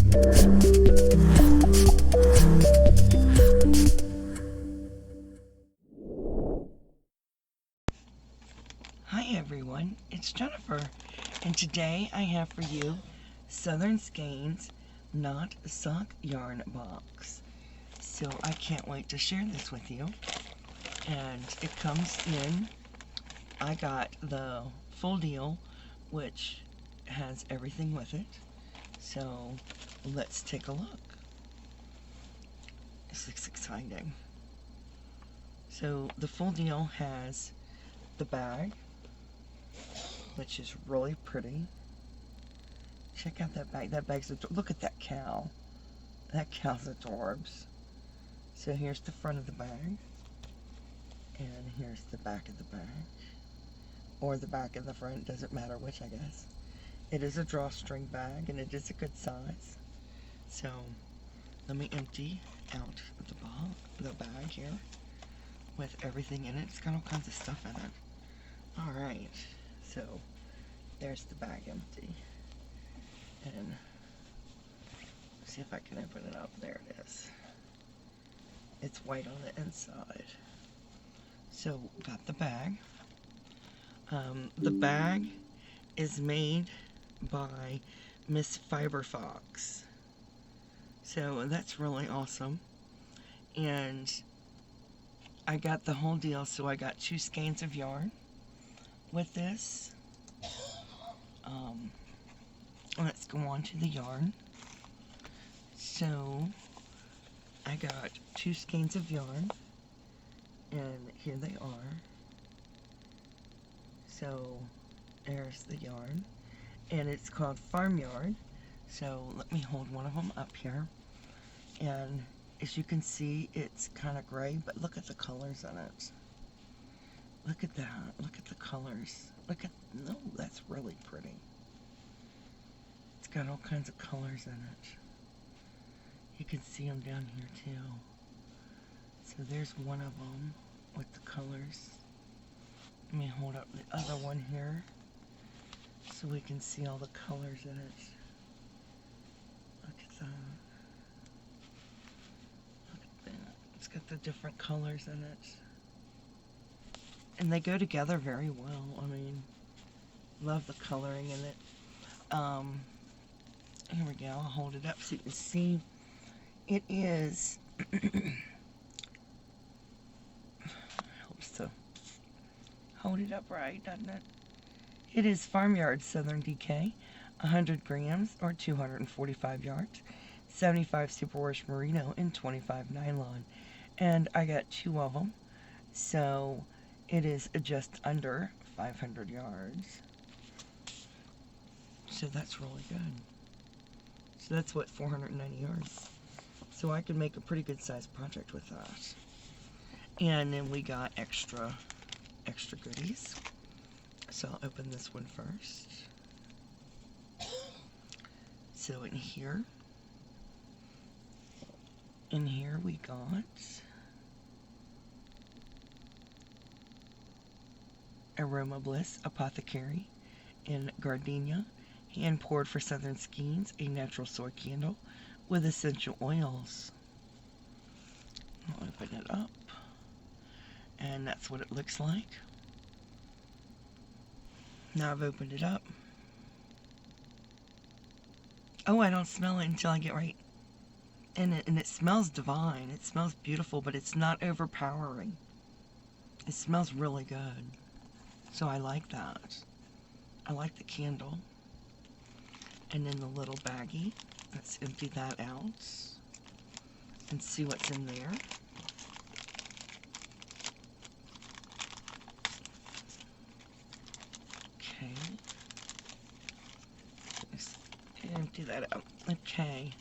Hi everyone, it's Jennifer, and today I have for you Southern Skeins Knot Sock Yarn Box. So I can't wait to share this with you. And it comes in, I got the full deal, which has everything with it. So let's take a look. This looks exciting. So the full deal has the bag, which is really pretty. Check out that bag. That bag's look at that cow. That cow's adorbs. So here's the front of the bag, and here's the back of the bag, or the back and the front, doesn't matter which, I guess. It is a drawstring bag, and it is a good size. So let me empty out the bag here with everything in it. It's got all kinds of stuff in it. Alright, so there's the bag empty. And see if I can open it up. There it is. It's white on the inside. So got the bag. The bag is made by Miss Fiber Fox. So that's really awesome. And I got the whole deal, so I got 2 skeins of yarn with this. Let's go on to the yarn. So I got 2 skeins of yarn, and here they are. So there's the yarn, and it's called Farmyard. So let me hold one of them up here, and as you can see, it's kind of gray, but look at the colors in it. Look at that. Look at the colors. No, that's really pretty. It's got all kinds of colors in it. You can see them down here too. So there's one of them with the colors. Let me hold up the other one here so we can see all the colors in it. Look at that. Look at that. It's got the different colors in it. And they go together very well. I mean, love the coloring in it. Here we go. I'll hold it up so you can see. It is, helps to hold it up right, doesn't it? It is Farmyard Southern DK, 100 grams or 245 yards, 75 superwash merino, and 25 nylon. And I got 2 of them, so it is just under 500 yards. So that's really good. So that's what, 490 yards. So I can make a pretty good sized project with that. And then we got extra goodies. So I'll open this one first. So in here we got Aroma Bliss Apothecary in Gardenia, hand poured for Southern Skeins, a natural soy candle with essential oils. I'll open it up, and that's what it looks like. Now I've opened it up. Oh, I don't smell it until I get right in it, and it smells divine. It smells beautiful, but it's not overpowering. It smells really good, so I like that. I like the candle. And then the little baggie. Let's empty that out and see what's in there. Okay. Let's empty that out. Okay.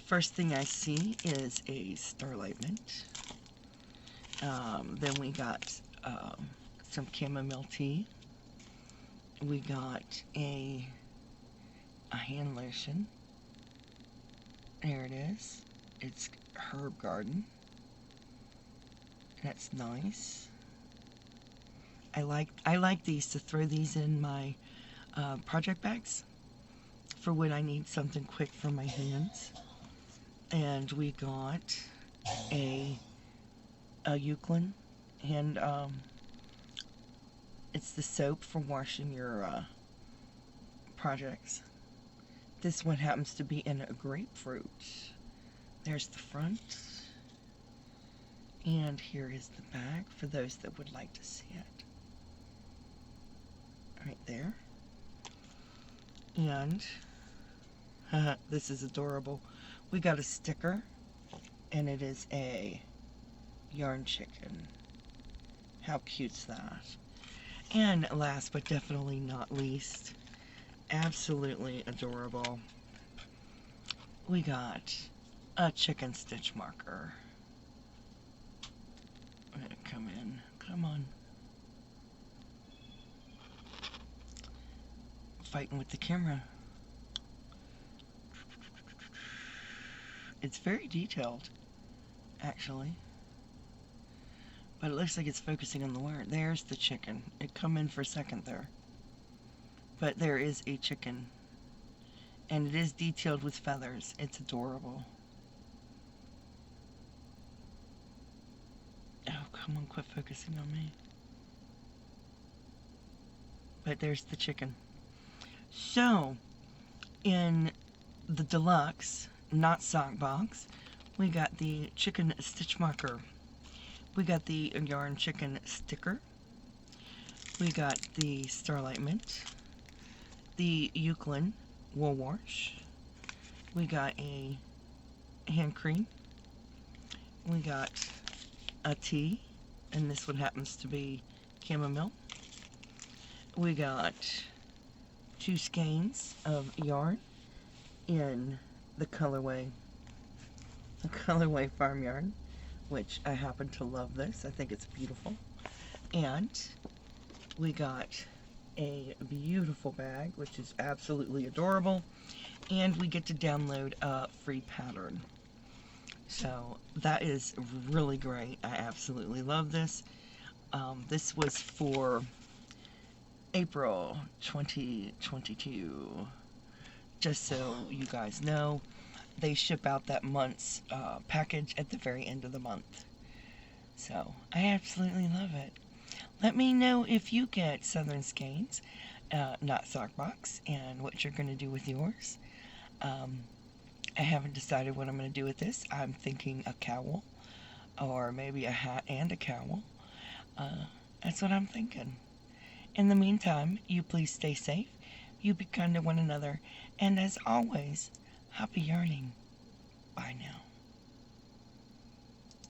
First thing I see is a Starlight Mint. Then we got some chamomile tea. We got a hand lotion. There it is. It's Herb Garden. That's nice. I like these to throw these in my project bags for when I need something quick for my hands. And we got a Eucalyptus, and it's the soap for washing your projects. This one happens to be in a grapefruit. There's the front. And here is the back for those that would like to see it. Right there. And this is adorable. We got a sticker, and it is a yarn chicken. How cute's that? And last but definitely not least, absolutely adorable, we got a chicken stitch marker. I'm gonna come in. Come on. Fighting with the camera. It's very detailed, actually. But it looks like it's focusing on the wire. There's the chicken. It come in for a second there. But there is a chicken. And it is detailed with feathers. It's adorable. Oh, come on, quit focusing on me. But there's the chicken. So, in the deluxe, not sock box, we got the chicken stitch marker. We got the yarn chicken sticker. We got the Starlight Mint. The Eucalyptus wool wash. We got a hand cream. We got a tea, and this one happens to be chamomile. We got 2 skeins of yarn in the colorway farm yarn, which I happen to love this. I think it's beautiful. And we got a beautiful bag, which is absolutely adorable, and we get to download a free pattern. So that is really great. I absolutely love this. This was for April 2022. Just so you guys know, they ship out that month's package at the very end of the month. So I absolutely love it. Let me know if you get Southern Skeins, not sock box, and what you're going to do with yours. I haven't decided what I'm going to do with this. I'm thinking a cowl, or maybe a hat and a cowl. That's what I'm thinking. In the meantime, you please stay safe. You be kind to one another. And as always, happy yarning. Bye now.